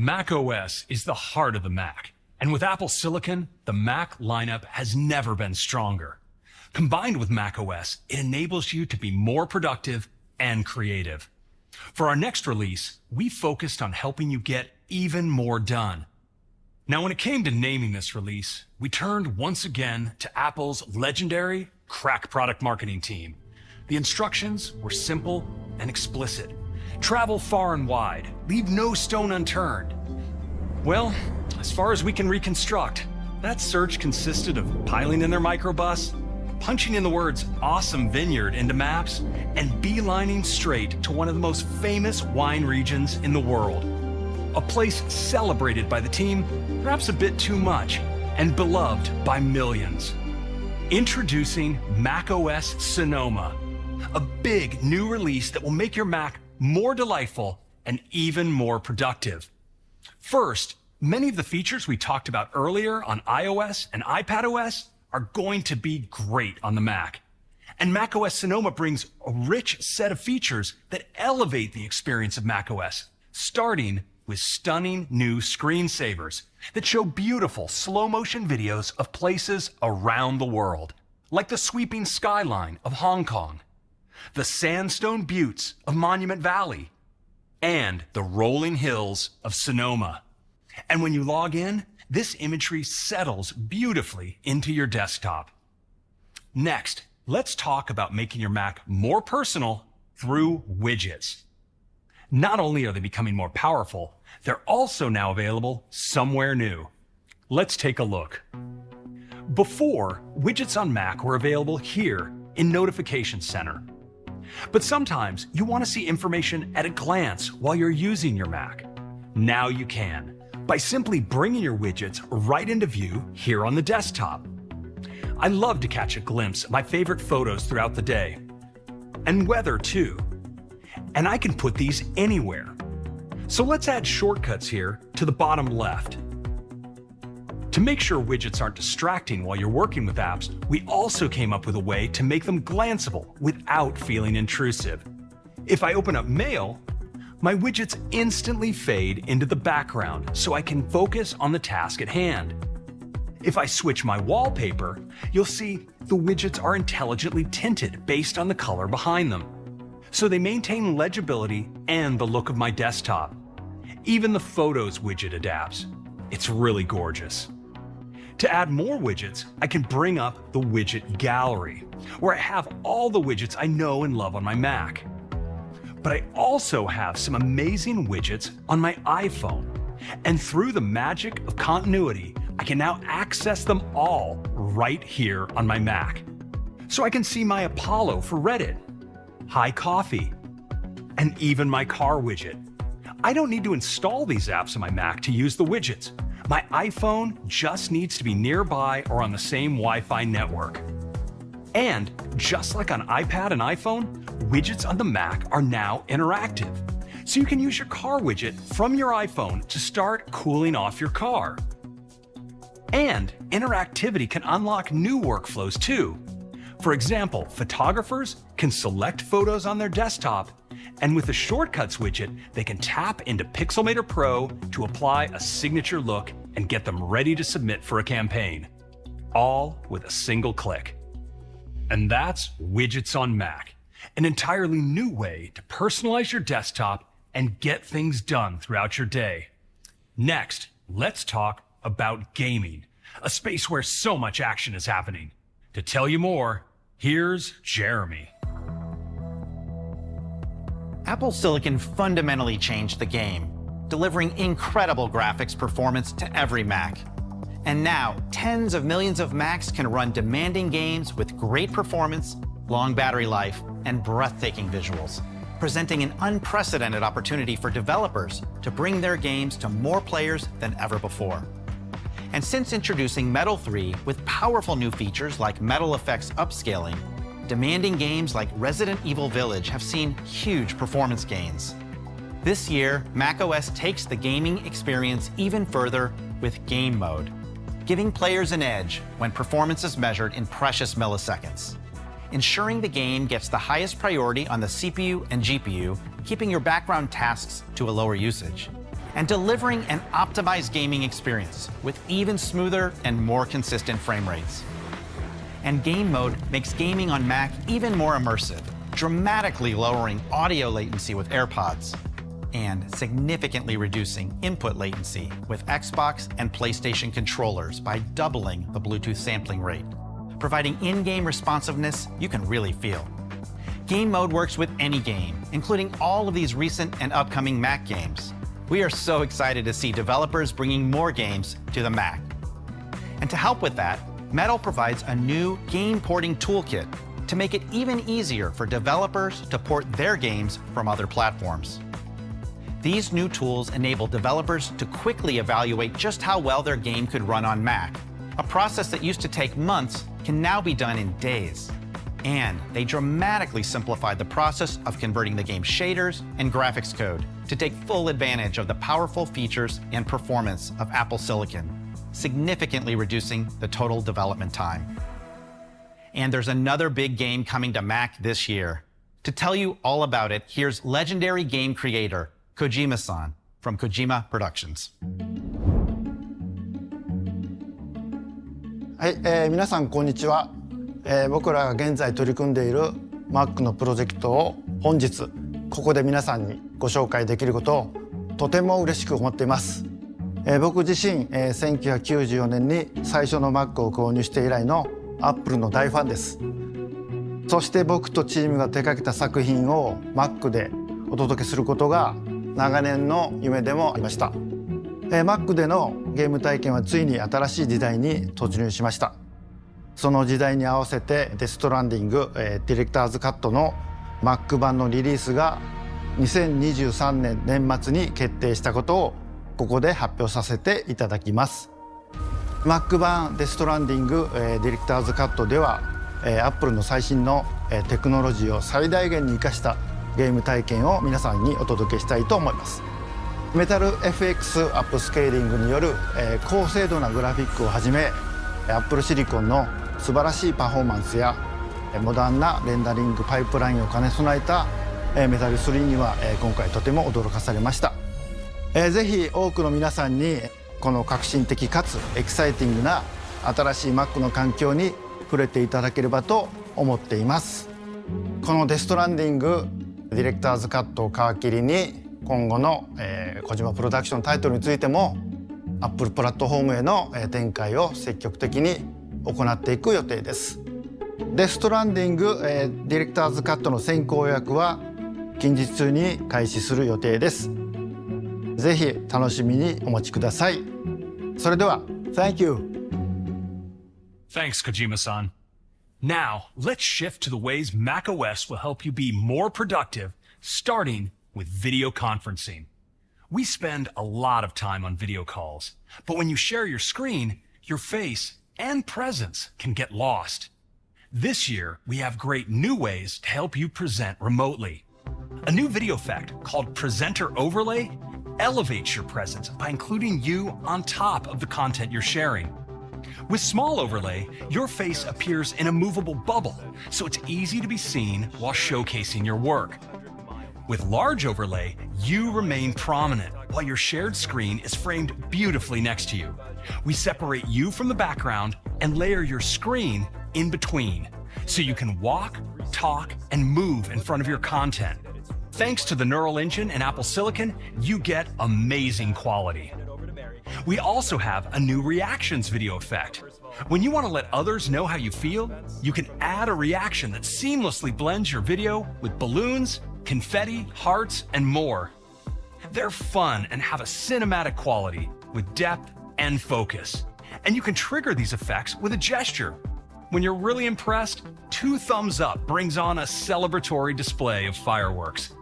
macOS is the heart of the Mac, and with Apple Silicon, the Mac lineup has never been stronger. Combined with macOS, it enables you to be more productive and creative. For our next release, we focused on helping you get even more done. Now, when it came to naming this release, we turned once again to Apple's legendary crack product marketing team. The instructions were simple and explicit. Travel far and wide, leave no stone unturned. Well, as far as we can reconstruct, that search consisted of piling in their microbus, punching in the words "awesome vineyard" into maps, and beelining straight to one of the most famous wine regions in the world. A place celebrated by the team, perhaps a bit too much, and beloved by millions. Introducing macOS Sonoma, a big new release that will make your Mac more delightful and even more productive. First, many of the features we talked about earlier on iOS and iPadOS are going to be great on the Mac. And macOS Sonoma brings a rich set of features that elevate the experience of macOS, starting with stunning new screensavers that show beautiful slow-motion videos of places around the world, like the sweeping skyline of Hong Kong, the sandstone buttes of Monument Valley, and the rolling hills of Sonoma. And when you log in, this imagery settles beautifully into your desktop. Next, let's talk about making your Mac more personal through widgets. Not only are they becoming more powerful, they're also now available somewhere new. Let's take a look. Before, widgets on Mac were available here in Notification Center. But sometimes you want to see information at a glance while you're using your Mac. Now you can, by simply bringing your widgets right into view here on the desktop. I love to catch a glimpse of my favorite photos throughout the day, and weather too. And I can put these anywhere. So let's add shortcuts here to the bottom left. To make sure widgets aren't distracting while you're working with apps, we also came up with a way to make them glanceable without feeling intrusive. If I open up Mail, my widgets instantly fade into the background so I can focus on the task at hand. If I switch my wallpaper, you'll see the widgets are intelligently tinted based on the color behind them, so they maintain legibility and the look of my desktop. Even the Photos widget adapts. It's really gorgeous. To add more widgets, I can bring up the widget gallery, where I have all the widgets I know and love on my Mac. But I also have some amazing widgets on my iPhone, and through the magic of continuity, I can now access them all right here on my Mac. So I can see my Apollo for Reddit, Hi Coffee, and even my car widget. I don't need to install these apps on my Mac to use the widgets. My iPhone just needs to be nearby or on the same Wi-Fi network. And just like on iPad and iPhone, widgets on the Mac are now interactive. So you can use your car widget from your iPhone to start cooling off your car. And interactivity can unlock new workflows too. For example, photographers can select photos on their desktop, and with the Shortcuts widget, they can tap into Pixelmator Pro to apply a signature look and get them ready to submit for a campaign, all with a single click. And that's Widgets on Mac, an entirely new way to personalize your desktop and get things done throughout your day. Next, let's talk about gaming, a space where so much action is happening. To tell you more, here's Jeremy. Apple Silicon fundamentally changed the game, delivering incredible graphics performance to every Mac. And now, tens of millions of Macs can run demanding games with great performance, long battery life, and breathtaking visuals, presenting an unprecedented opportunity for developers to bring their games to more players than ever before. And since introducing Metal 3 with powerful new features like Metal Effects upscaling, demanding games like Resident Evil Village have seen huge performance gains. This year, macOS takes the gaming experience even further with Game Mode, giving players an edge when performance is measured in precious milliseconds, ensuring the game gets the highest priority on the CPU and GPU, keeping your background tasks to a lower usage. and delivering an optimized gaming experience with even smoother and more consistent frame rates. And Game Mode makes gaming on Mac even more immersive, dramatically lowering audio latency with AirPods and significantly reducing input latency with Xbox and PlayStation controllers by doubling the Bluetooth sampling rate, providing in-game responsiveness you can really feel. Game Mode works with any game, including all of these recent and upcoming Mac games. We are so excited to see developers bringing more games to the Mac. And to help with that, Metal provides a new game porting toolkit to make it even easier for developers to port their games from other platforms. These new tools enable developers to quickly evaluate just how well their game could run on Mac. A process that used to take months can now be done in days. And they dramatically simplify the process of converting the game's shaders and graphics code to take full advantage of the powerful features and performance of Apple Silicon, significantly reducing the total development time. And there's another big game coming to Mac this year. To tell you all about it, here's legendary game creator Kojima-san from Kojima Productions. はい、皆さんこんにちは。僕らが現在取り組んでいる Mac のプロジェクトを本日ここで皆さんにご紹介できることをとても嬉しく思っています。僕自身、1994年に最初の Mac を購入して以来の Apple の大ファンです。そして僕とチームが手掛けた作品を Mac でお届けすることが長年の夢でもありました。Mac でのゲーム体験はついに新しい時代に突入しました。その時代に合わせてデストランディング、ディレクターズカットの Mac 版のリリースが2023年年末に決定したことをここで発表させていただきます。Mac 版デストランディング、ディレクターズカットでは、Apple の最新の、テクノロジーを最大限に生かしたゲーム体験を皆さんにお届けしたいと思います。メタル FX アップスケーリングによる、高精度なグラフィックをはじめ Apple シリコンの素晴らしいパフォーマンスやモダンなレンダリングパイプラインを兼ね備えたメタル3には今回とても驚かされました。ぜひ多くの皆さんにこの革新的かつエキサイティングな新しい Mac の環境に触れていただければと思っています。このデストランディングディレクターズカットを皮切りに今後の小島プロダクションタイトルについても Apple プラットフォームへの展開を積極的に行っていく予定です。デストランディングディレクターズカットの先行予約は近日中に開始する予定です。ぜひ楽しみにお待ちください。それでは Thank you. Thanks, Kojima-san. Now, let's shift to the ways macOS will help you be more productive, starting with video conferencing. We spend a lot of time on video calls, but when you share your screen, your face and presence can get lost. This year, we have great new ways to help you present remotely. A new video effect called Presenter Overlay elevates your presence by including you on top of the content you're sharing. With Small Overlay, your face appears in a movable bubble, so it's easy to be seen while showcasing your work. With Large Overlay, you remain prominent while your shared screen is framed beautifully next to you. We separate you from the background and layer your screen in between, so you can walk, talk, and move in front of your content. Thanks to the Neural Engine and Apple Silicon, you get amazing quality. We also have a new reactions video effect. When you want to let others know how you feel, you can add a reaction that seamlessly blends your video with balloons, confetti, hearts, and more. They're fun and have a cinematic quality with depth and focus. And you can trigger these effects with a gesture. When you're really impressed, 2 thumbs up brings on a celebratory display of fireworks.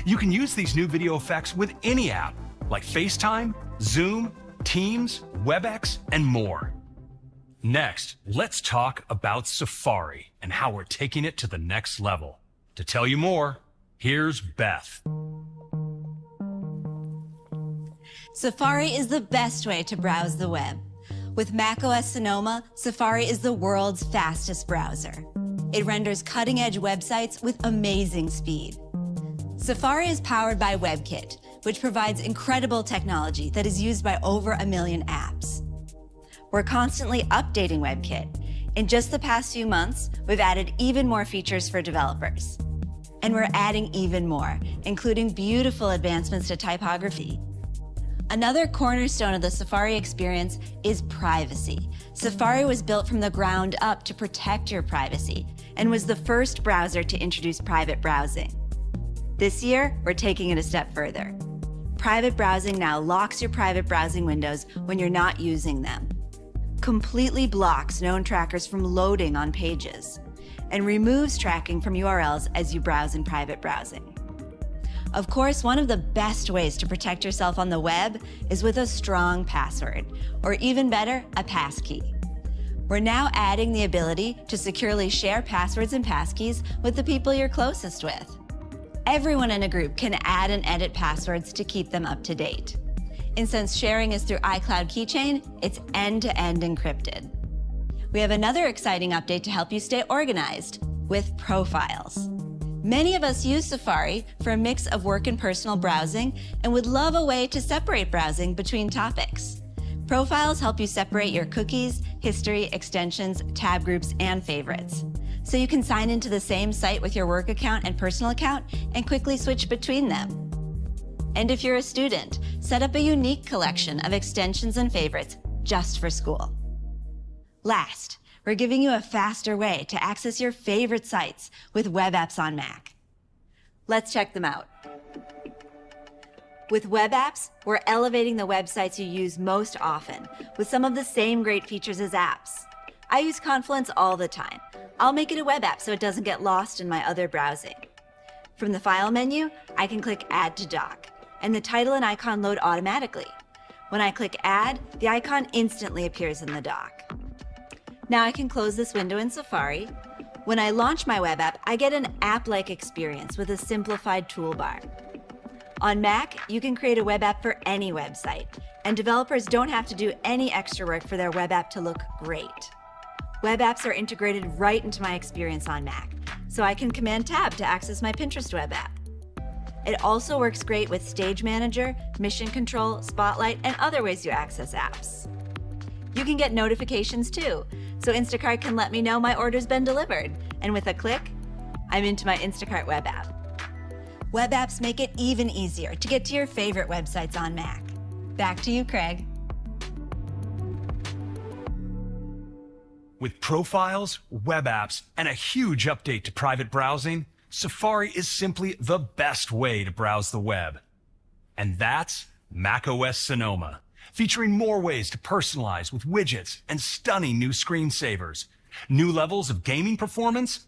You can use these new video effects with any app, like FaceTime, Zoom, Teams, WebEx, and more. Next, let's talk about Safari and how we're taking it to the next level. To tell you more, here's Beth. Safari is the best way to browse the web. With macOS Sonoma, Safari is the world's fastest browser. It renders cutting-edge websites with amazing speed. Safari is powered by WebKit, which provides incredible technology that is used by over 1 million apps. We're constantly updating WebKit. In just the past few months, we've added even more features for developers. And we're adding even more, including beautiful advancements to typography. Another cornerstone of the Safari experience is privacy. Safari was built from the ground up to protect your privacy and was the first browser to introduce private browsing. This year, we're taking it a step further. Private browsing now locks your private browsing windows when you're not using them, completely blocks known trackers from loading on pages, and removes tracking from URLs as you browse in private browsing. Of course, one of the best ways to protect yourself on the web is with a strong password, or even better, a passkey. We're now adding the ability to securely share passwords and passkeys with the people you're closest with. Everyone in a group can add and edit passwords to keep them up to date. And since sharing is through iCloud Keychain, it's end-to-end encrypted. We have another exciting update to help you stay organized with profiles. Many of us use Safari for a mix of work and personal browsing and would love a way to separate browsing between topics. Profiles help you separate your cookies, history, extensions, tab groups, and favorites. So you can sign into the same site with your work account and personal account and quickly switch between them. And if you're a student, set up a unique collection of extensions and favorites just for school. Last, we're giving you a faster way to access your favorite sites with web apps on Mac. Let's check them out. With web apps, we're elevating the websites you use most often with some of the same great features as apps. I use Confluence all the time. I'll make it a web app so it doesn't get lost in my other browsing. From the File menu, I can click Add to Dock, and the title and icon load automatically. When I click Add, the icon instantly appears in the dock. Now I can close this window in Safari. When I launch my web app, I get an app-like experience with a simplified toolbar. On Mac, you can create a web app for any website, and developers don't have to do any extra work for their web app to look great. Web apps are integrated right into my experience on Mac, so I can Command Tab to access my Pinterest web app. It also works great with Stage Manager, Mission Control, Spotlight, and other ways you access apps. You can get notifications too, so Instacart can let me know my order's been delivered, and with a click, I'm into my Instacart web app. Web apps make it even easier to get to your favorite websites on Mac. Back to you, Craig. With profiles, web apps, and a huge update to private browsing, Safari is simply the best way to browse the web. And that's macOS Sonoma, featuring more ways to personalize with widgets and stunning new screensavers, new levels of gaming performance,